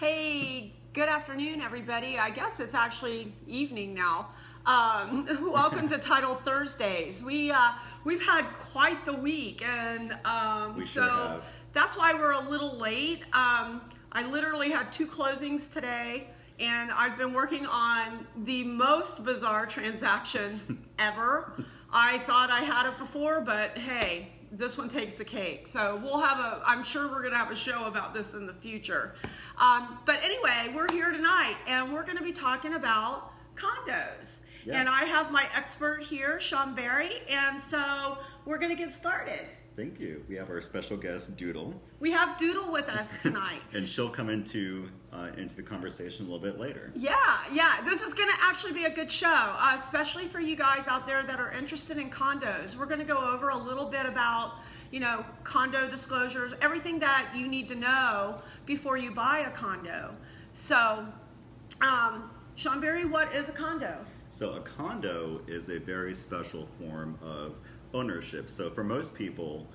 Hey, good afternoon, everybody. I guess it's actually evening now. Welcome to Title Thursdays. We've had quite the week, and We sure have. that's why we're a little late. I literally had 2 closings today, and I've been working on the most bizarre transaction ever. I thought I had it before, but hey, this one takes the cake. So I'm sure we're gonna have a show about this in the future. But anyway, we're here tonight and we're gonna be talking about condos. Yes. And I have my expert here, Shawn, and so we're gonna get started. Thank you. We have our special guest, Doodle. We have Doodle with us tonight. And she'll come into the conversation a little bit later. Yeah. This is going to actually be a good show, especially for you guys out there that are interested in condos. We're going to go over a little bit about, condo disclosures, everything that you need to know before you buy a condo. So, Shawn, what is a condo? So a condo is a very special form of ownership. So for most people,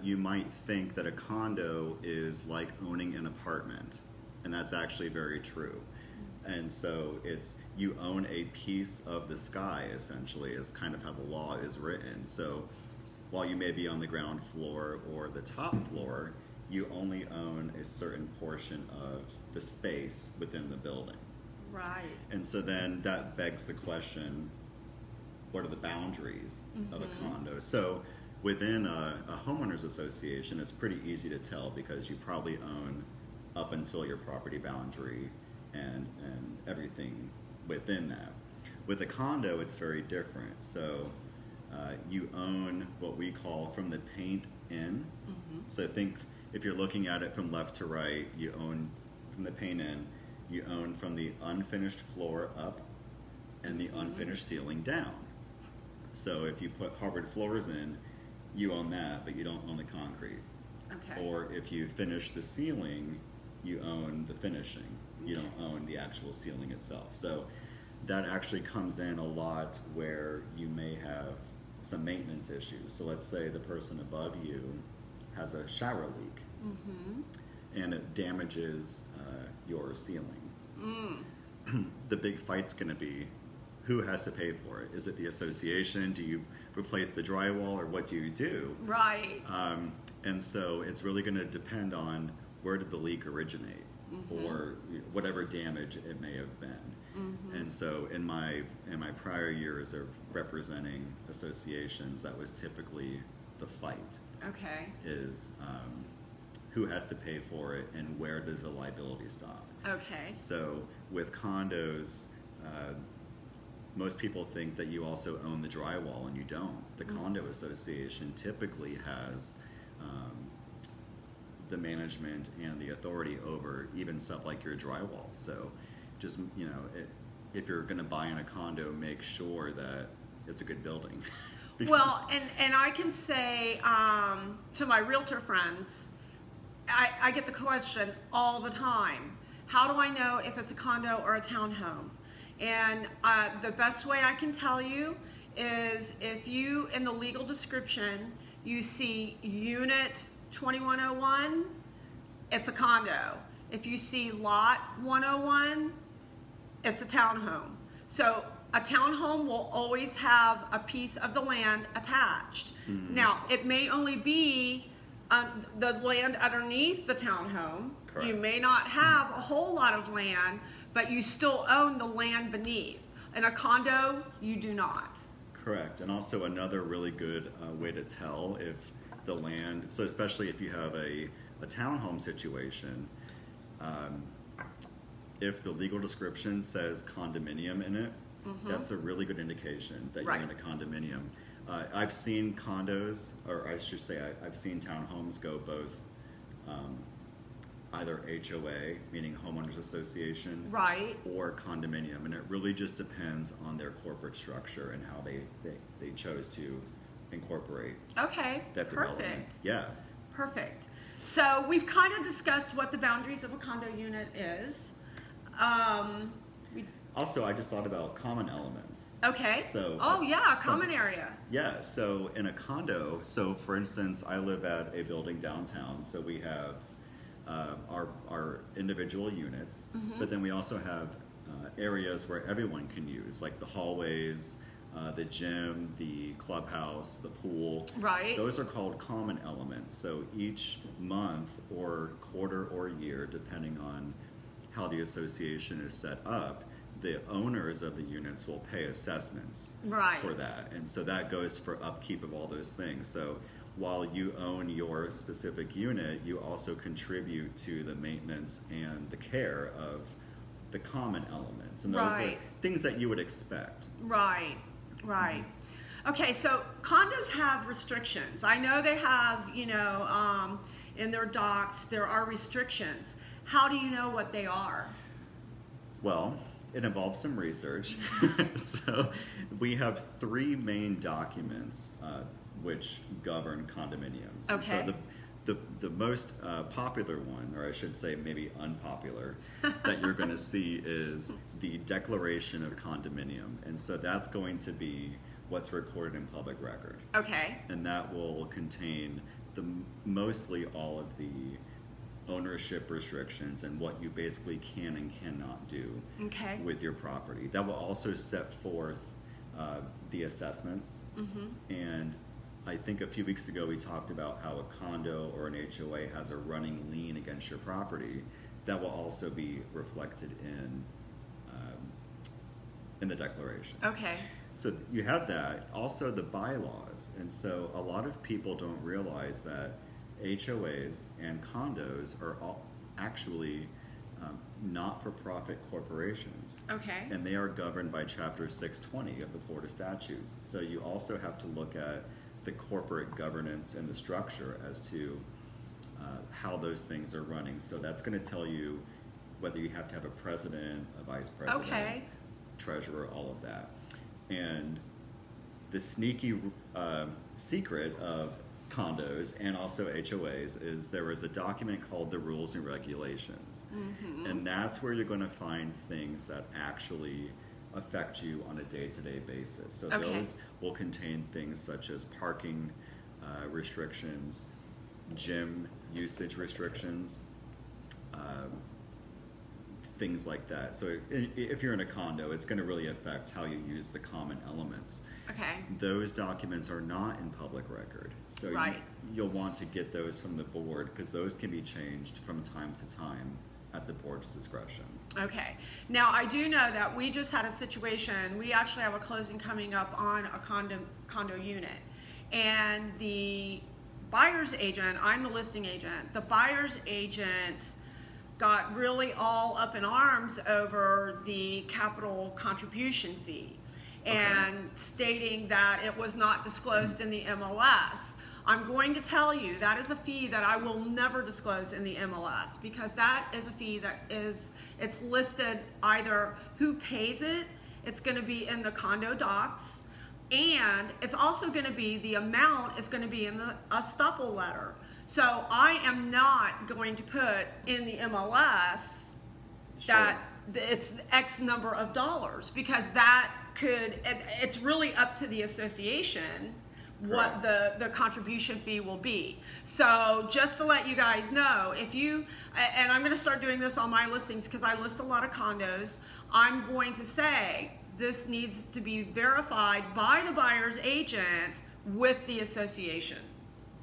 you might think that a condo is like owning an apartment, and that's actually very true. And so you own a piece of the sky, essentially, is kind of how the law is written. So while you may be on the ground floor or the top floor, you only own a certain portion of the space within the building. Right. And so then that begs the question, what are the boundaries of a condo? So within a homeowners association, it's pretty easy to tell because you probably own up until your property boundary and everything within that. With a condo, it's very different. So you own what we call from the paint in. So think if you're looking at it from left to right, you own from the paint in, you own from the unfinished floor up and the unfinished ceiling down. So if you put hardwood floors in, you own that, but you don't own the concrete. Okay. Or if you finish the ceiling, you own the finishing. You don't own the actual ceiling itself. So that actually comes in a lot where you may have some maintenance issues. So let's say the person above you has a shower leak and it damages your ceiling. The big fight's going to be, who has to pay for it? Is it the association? Do you replace the drywall, or what do you do? Right. And so it's really going to depend on where did the leak originate, or whatever damage it may have been. And so in my prior years of representing associations, that was typically the fight. Okay. Is who has to pay for it and where does the liability stop? Okay. So with condos, most people think that you also own the drywall, and you don't. The condo association typically has the management and the authority over even stuff like your drywall. So just, if you're going to buy in a condo, make sure that it's a good building. Well, and I can say to my realtor friends, I get the question all the time, how do I know if it's a condo or a townhome? And the best way I can tell you is if you, in the legal description, you see unit 2101, it's a condo. If you see lot 101, it's a townhome. So a townhome will always have a piece of the land attached. Now, it may only be the land underneath the townhome. Correct. You may not have a whole lot of land, but you still own the land beneath. In a condo, you do not. Correct. And also another really good way to tell if the land, so especially if you have a townhome situation, if the legal description says condominium in it, that's a really good indication that you're in a condominium. I've seen condos, or I should say I've seen townhomes go both either HOA, meaning homeowners association, right, or condominium, and it really just depends on their corporate structure and how they chose to incorporate. Okay, that development. Perfect. Yeah. Perfect. So we've kind of discussed what the boundaries of a condo unit is. Also, I just thought about common elements. Okay. So. Common area. Yeah. So in a condo, so for instance, I live at a building downtown, so we have our individual units, but then we also have areas where everyone can use, like the hallways, the gym, the clubhouse, the pool. Right. Those are called common elements. So each month or quarter or year, depending on how the association is set up, the owners of the units will pay assessments for that. And so that goes for upkeep of all those things. So while you own your specific unit, you also contribute to the maintenance and the care of the common elements. And those are things that you would expect. Right. Okay, so condos have restrictions. I know they have, in their docs, there are restrictions. How do you know what they are? Well, it involves some research. So we have 3 main documents which govern condominiums. Okay. So the most popular one, or I should say maybe unpopular, that you're going to see is the Declaration of Condominium. And so that's going to be what's recorded in public record. Okay. And that will contain mostly all of the ownership restrictions and what you basically can and cannot do with your property. That will also set forth the assessments. And I think a few weeks ago we talked about how a condo or an HOA has a running lien against your property. That will also be reflected in the declaration. Okay. So you have that. Also the bylaws. And so a lot of people don't realize that HOAs and condos are all actually not-for-profit corporations. Okay. And they are governed by Chapter 620 of the Florida statutes. So you also have to look at the corporate governance and the structure as to how those things are running. So that's going to tell you whether you have to have a president, a vice president, treasurer, all of that. And the sneaky secret of condos and also HOAs is there is a document called the Rules and Regulations. And that's where you're going to find things that actually affect you on a day-to-day basis. So those will contain things such as parking restrictions, gym usage restrictions, things like that. So if you're in a condo, it's going to really affect how you use the common elements. Okay. Those documents are not in public record. So you'll want to get those from the board because those can be changed from time to time at the board's discretion. Okay. Now, I do know that we just had a situation. We actually have a closing coming up on a condo unit. And the buyer's agent, I'm the listing agent, the buyer's agent got really all up in arms over the capital contribution fee and stating that it was not disclosed in the MLS. I'm going to tell you that is a fee that I will never disclose in the MLS because that is a fee that it's listed either who pays it, it's going to be in the condo docs, and it's also going to be the amount, it's going to be in the estoppel letter. So I am not going to put in the MLS that it's X number of dollars because that could, it's really up to the association what the contribution fee will be. So just to let you guys know, if you, and I'm going to start doing this on my listings because I list a lot of condos, I'm going to say this needs to be verified by the buyer's agent with the association.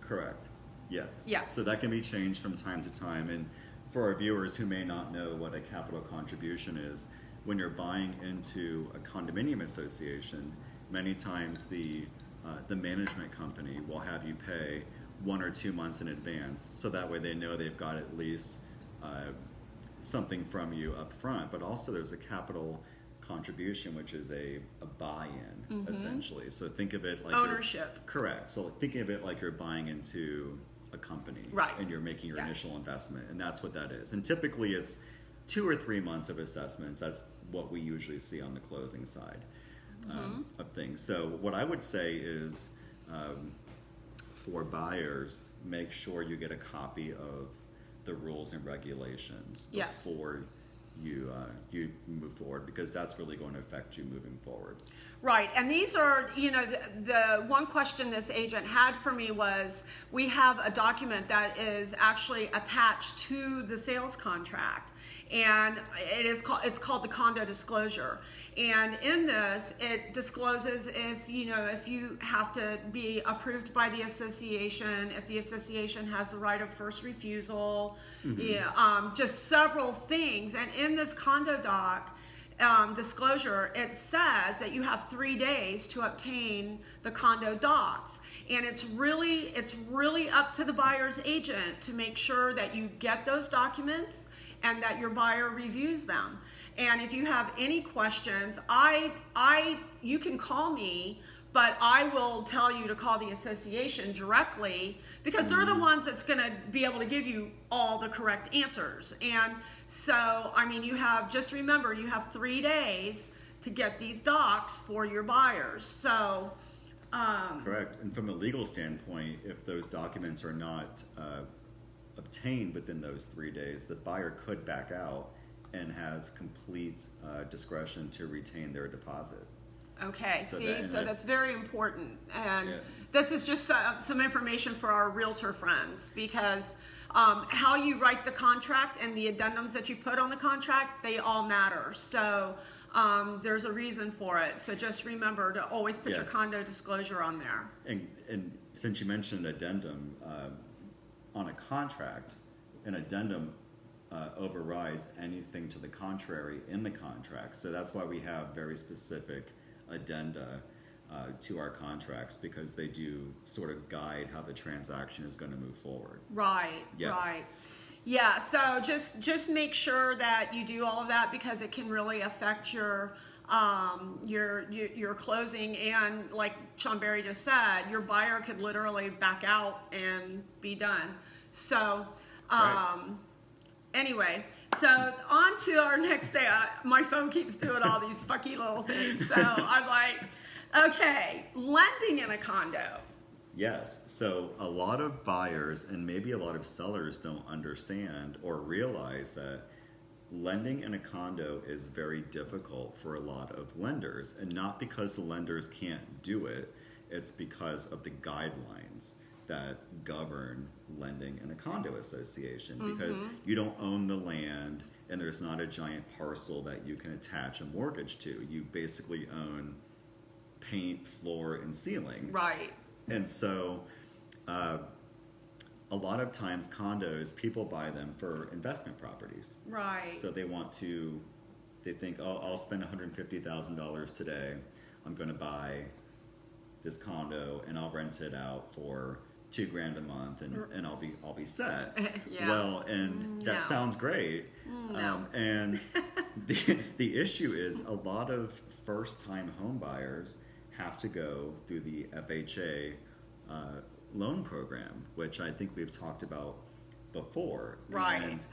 Correct. Yes. Yes. So that can be changed from time to time. And for our viewers who may not know what a capital contribution is, when you're buying into a condominium association, many times the management company will have you pay 1 or 2 months in advance, so that way they know they've got at least something from you up front. But also there's a capital contribution, which is a buy-in, essentially. So think of it like ownership. Correct. So think of it like you're buying into a company, and you're making your initial investment, and that's what that is. And typically it's 2 or 3 months of assessments. That's what we usually see on the closing side of things. So what I would say is for buyers, make sure you get a copy of the rules and regulations before you move forward, because that's really going to affect you moving forward. Right, and these are, the one question this agent had for me was, we have a document that is actually attached to the sales contract, and it's called the condo disclosure. And in this, it discloses if you have to be approved by the association, if the association has the right of first refusal, just several things. And in this condo doc, disclosure, it says that you have 3 days to obtain the condo docs, and it's really up to the buyer's agent to make sure that you get those documents and that your buyer reviews them. And if you have any questions, you can call me, but I will tell you to call the association directly, because they're the ones that's going to be able to give you all the correct answers. And so, just remember, you have 3 days to get these docs for your buyers. So, correct. And from a legal standpoint, if those documents are not obtained within those 3 days, the buyer could back out and has complete discretion to retain their deposit. Okay, so that's very important. And this is just some information for our realtor friends, because how you write the contract and the addendums that you put on the contract, they all matter. So there's a reason for it. So just remember to always put your condo disclosure on there. And since you mentioned addendum, on a contract, an addendum overrides anything to the contrary in the contract. So that's why we have very specific addenda to our contracts, because they do sort of guide how the transaction is going to move forward. Right, yes. Right. Yeah, so just make sure that you do all of that, because it can really affect your closing. And like Shawn Berry just said, your buyer could literally back out and be done. So anyway, so on to our next day. My phone keeps doing all these fucky little things. So I'm like, okay, lending in a condo. Yes, so a lot of buyers and maybe a lot of sellers don't understand or realize that lending in a condo is very difficult for a lot of lenders, and not because the lenders can't do it, it's because of the guidelines that govern lending in a condo association, because you don't own the land and there's not a giant parcel that you can attach a mortgage to. You basically own paint, floor, and ceiling. Right. And so a lot of times condos, people buy them for investment properties. Right. So they think, oh, I'll spend $150,000 today. I'm going to buy this condo and I'll rent it out for $2,000 a month, and I'll be set. Yeah. Well, and that sounds great. No. And the issue is a lot of first-time home buyers have to go through the FHA loan program, which I think we've talked about before. Right. And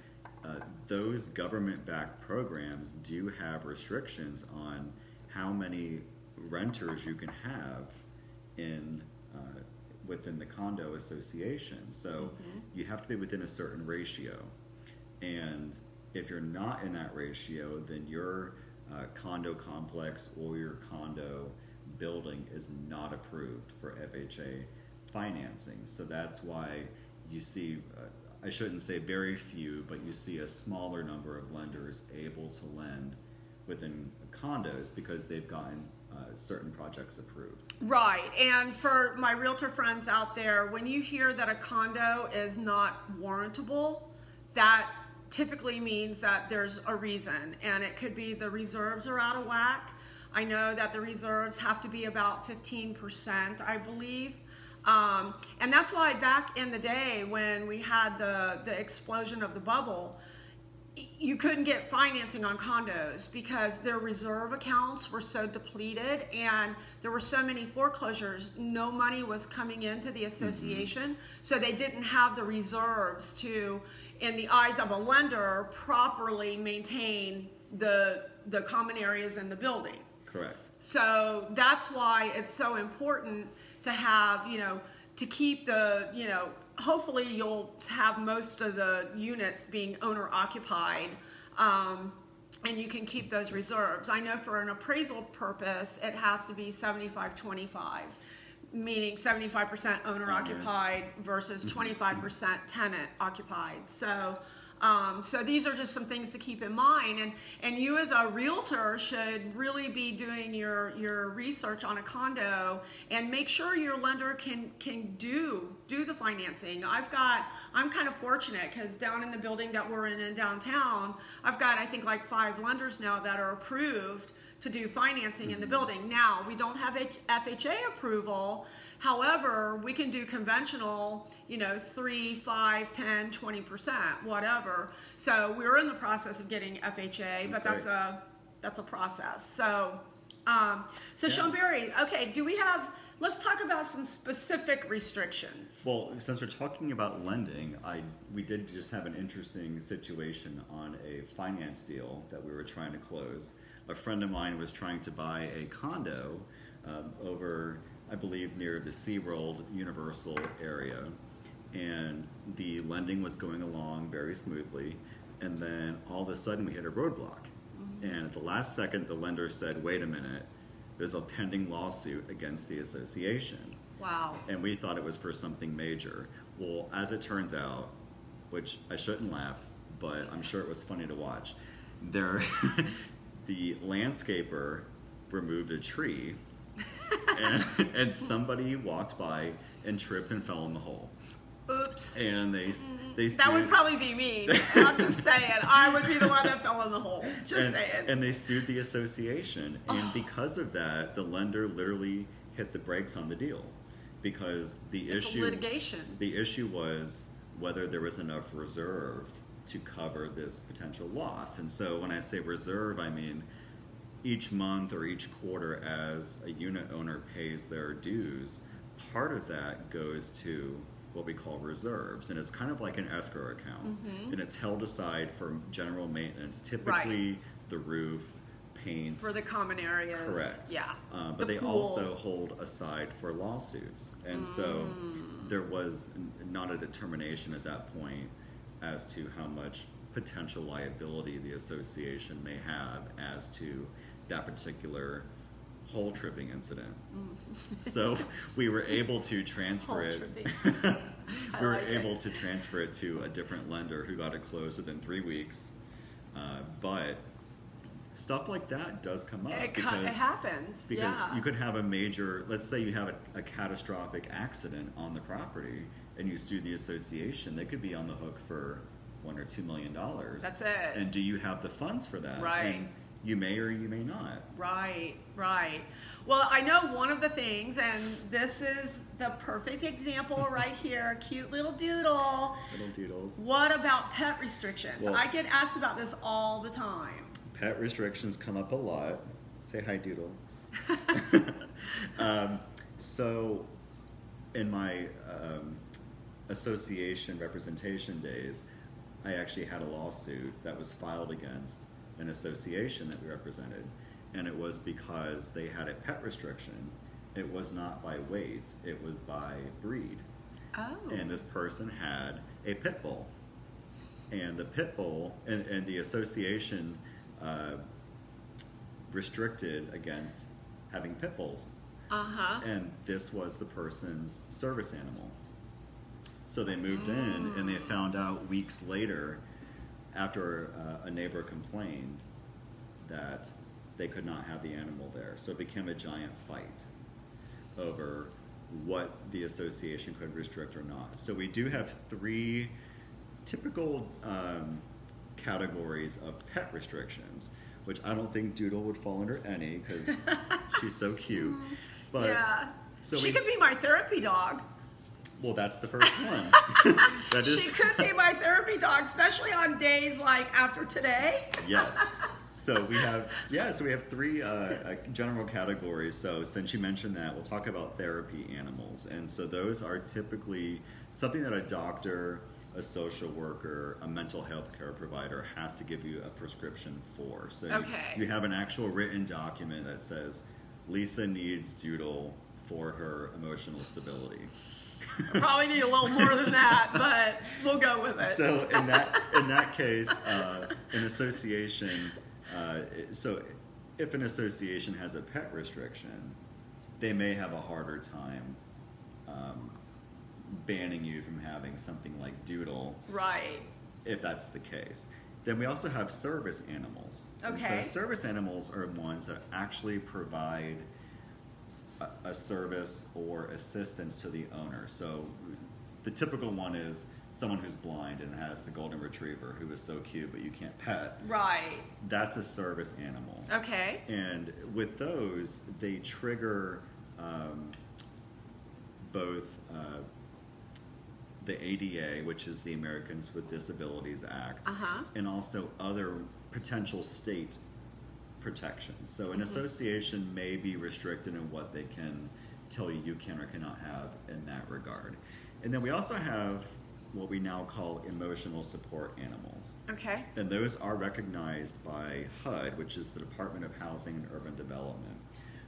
those government-backed programs do have restrictions on how many renters you can have within the condo association. So you have to be within a certain ratio. And if you're not in that ratio, then your condo complex or your condo building is not approved for FHA financing. So that's why you see, I shouldn't say very few, but you see a smaller number of lenders able to lend within condos because they've gotten certain projects approved. Right. And for my realtor friends out there, when you hear that a condo is not warrantable, that typically means that there's a reason, and it could be the reserves are out of whack. I know that the reserves have to be about 15%, I believe. And that's why back in the day when we had the explosion of the bubble, you couldn't get financing on condos because their reserve accounts were so depleted and there were so many foreclosures. No money was coming into the association, so they didn't have the reserves to, in the eyes of a lender, properly maintain the common areas in the building. Correct. So that's why it's so important to have, to keep the, hopefully you'll have most of the units being owner occupied. and you can keep those reserves. I know for an appraisal purpose, it has to be 75-25, meaning 75% owner occupied versus 25% tenant occupied. So, so these are just some things to keep in mind. And you as a realtor should really be doing your research on a condo and make sure your lender can do the financing. I'm kind of fortunate because down in the building that we're in downtown, I've got, I think, like 5 lenders now that are approved to do financing in the building. Now, we don't have FHA approval. However, we can do conventional, 3, 5, 10, 20%, whatever. So we're in the process of getting FHA, but that's a process. So, Shawn Berry, okay, let's talk about some specific restrictions. Well, since we're talking about lending, we did just have an interesting situation on a finance deal that we were trying to close. A friend of mine was trying to buy a condo over, I believe, near the SeaWorld Universal area, and the lending was going along very smoothly, and then all of a sudden we hit a roadblock. And at the last second, the lender said, wait a minute, there's a pending lawsuit against the association. Wow. And we thought it was for something major. Well, as it turns out, which I shouldn't laugh, but I'm sure it was funny to watch, the landscaper removed a tree and somebody walked by and tripped and fell in the hole. Oops. And they that would probably be me. I'm just saying. I would be the one that fell in the hole. Just saying. And they sued the association. And because of that, the lender literally hit the brakes on the deal. Because it's litigation. The issue was whether there was enough reserve to cover this potential loss. And so when I say reserve, I mean each month or each quarter as a unit owner pays their dues, part of that goes to what we call reserves. And it's kind of like an escrow account. And it's held aside for general maintenance, typically the roof, paint. For the common areas. Correct. Yeah. But they also hold aside for lawsuits. And so there was not a determination at that point as to how much potential liability the association may have as to that particular hole tripping incident. So we were able to transfer it. We were able to transfer it to a different lender who got it closed within 3 weeks. But stuff like that does come up. It happens. Because you could have a major, let's say you have a catastrophic accident on the property and you sue the association, they could be on the hook for $1 or $2 million. That's it. And do you have the funds for that? Right. And you may or you may not. Right, right. Well, I know one of the things, and this is the perfect example right here, cute little doodle. Little doodles. What about pet restrictions? Well, I get asked about this all the time. Pet restrictions come up a lot. Say hi, doodle. So in my association representation days, I actually had a lawsuit that was filed against an association that we represented, and it was because they had a pet restriction. It was not by weight, it was by breed. Oh. And this person had a pit bull. And the pit bull, and the association restricted against having pit bulls. And this was the person's service animal. So they moved in, and they found out weeks later, after a neighbor complained, that they could not have the animal there. So it became a giant fight over what the association could restrict or not. So we do have 3 typical categories of pet restrictions, which I don't think Doodle would fall under any because she's so cute. But yeah, so she could be my therapy dog. Well, that's the first one. She could be my therapy dog, especially on days like after today. Yes. So we have 3 general categories. So since you mentioned that, we'll talk about therapy animals. And so those are typically something that a doctor, a social worker, a mental health care provider has to give you a prescription for. So you have an actual written document that says, Lisa needs Doodle for her emotional stability. I probably need a little more than that, but we'll go with it. So in that case, an association So if an association has a pet restriction, they may have a harder time banning you from having something like Doodle. Right. If that's the case. Then we also have service animals. Okay. And so service animals are ones that actually provide a service or assistance to the owner. So the typical one is someone who's blind and has the golden retriever who is so cute but you can't pet. Right. That's a service animal. Okay. And with those, they trigger both the ADA, which is the Americans with Disabilities Act, and also other potential state protections. So an association may be restricted in what they can tell you you can or cannot have in that regard. And then we also have what we now call emotional support animals. Okay. And those are recognized by HUD, which is the Department of Housing and Urban Development.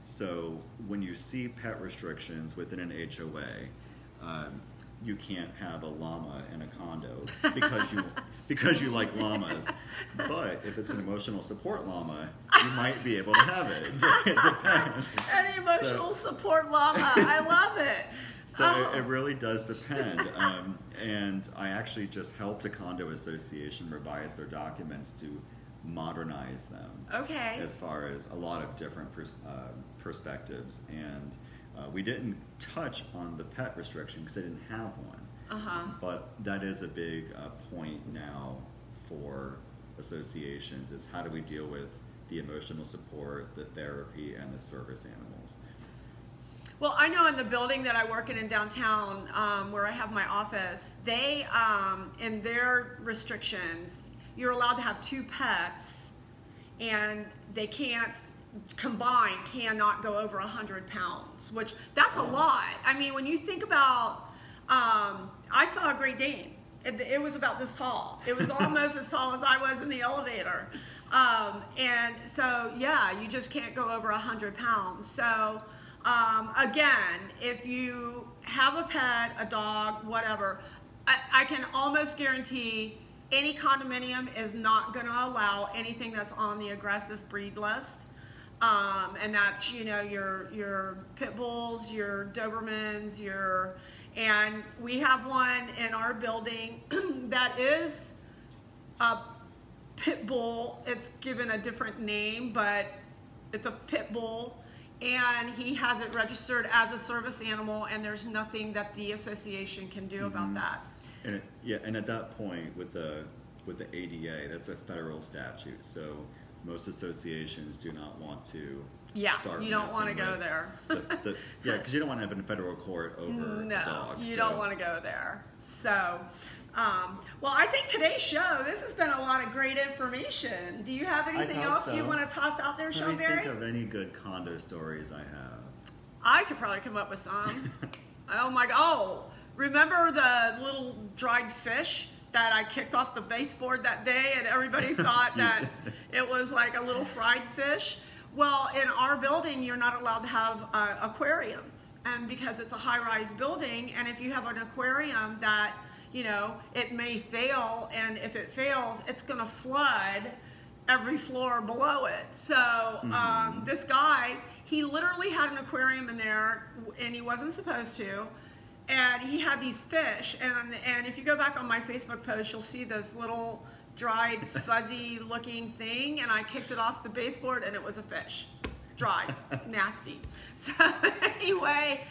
So when you see pet restrictions within an HOA, you can't have a llama in a condo because you like llamas. But if it's an emotional support llama, you might be able to have it. It depends. An emotional support llama. I love it. So it really does depend. And I actually just helped a condo association revise their documents to modernize them. Okay. As far as a lot of different perspectives. And we didn't touch on the pet restriction because they didn't have one. But that is a big point now for associations, is how do we deal with the emotional support, the therapy, and the service animals. Well, I know in the building that I work in downtown, where I have my office, they, in their restrictions, you're allowed to have 2 pets, and they can't combined cannot go over 100 pounds, which that's a lot. I mean, when you think about, I saw a Great Dane. It was about this tall. It was almost as tall as I was in the elevator. And so, yeah, you just can't go over 100 pounds. So, again, if you have a pet, a dog, whatever, I can almost guarantee any condominium is not going to allow anything that's on the aggressive breed list. And that's, you know, your pit bulls, your Dobermans, and we have one in our building that is a pit bull. It's given a different name, but it's a pit bull, and he has it registered as a service animal, and there's nothing that the association can do about that. And and at that point with the ADA, that's a federal statute. So most associations do not want to start you don't want to go there. Because you don't want to have it in federal court over dogs. You don't want to go there. So, well, I think today's show, this has been a lot of great information. Do you have anything else you want to toss out there, Shawn? Can I think of any good condo stories I have? I could probably come up with some. Oh my God. Oh, remember the little dried fish that I kicked off the baseboard that day, and everybody thought that it was like a little fried fish? Well, in our building, you're not allowed to have aquariums, and because it's a high-rise building, and if you have an aquarium that, you know, it may fail, and if it fails, it's going to flood every floor below it. So this guy, he literally had an aquarium in there, and he wasn't supposed to. And he had these fish, and if you go back on my Facebook post, you'll see this little dried, fuzzy-looking thing, and I kicked it off the baseboard, and it was a fish. Dried. Nasty. So anyway,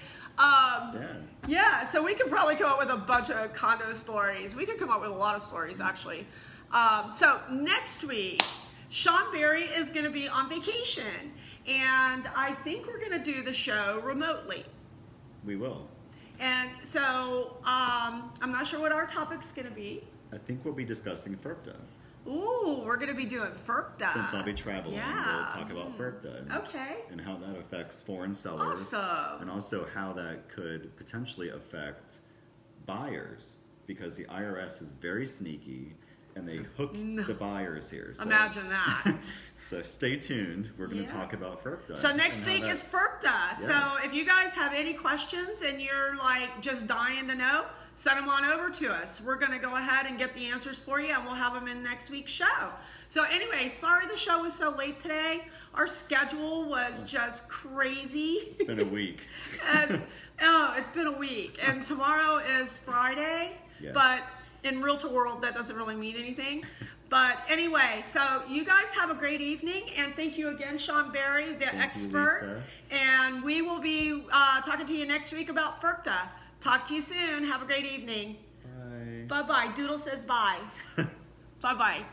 so we could probably come up with a bunch of condo stories. We could come up with a lot of stories, actually. So next week, Shawn Berry is going to be on vacation, and I think we're going to do the show remotely. We will. And so, I'm not sure what our topic's going to be. I think we'll be discussing FERPTA. Ooh, we're going to be doing FERPTA. Since I'll be traveling, we'll talk about FERPTA. Okay. And how that affects foreign sellers. Awesome. And also how that could potentially affect buyers. Because the IRS is very sneaky. and they hook the buyers here. So, imagine that. So stay tuned. We're going to talk about FERPTA. So next week is FERPTA. Yes. So if you guys have any questions and you're like just dying to know, send them on over to us. We're going to go ahead and get the answers for you, and we'll have them in next week's show. So anyway, sorry the show was so late today. Our schedule was just crazy. It's been a week. And it's been a week. And tomorrow is Friday. Yes. But in Realtor World, that doesn't really mean anything. But anyway, so you guys have a great evening, and thank you again, Shawn Berry, the expert. You, Lisa. And we will be talking to you next week about FERPTA. Talk to you soon. Have a great evening. Bye. Bye-bye. Doodle says bye. Bye-bye.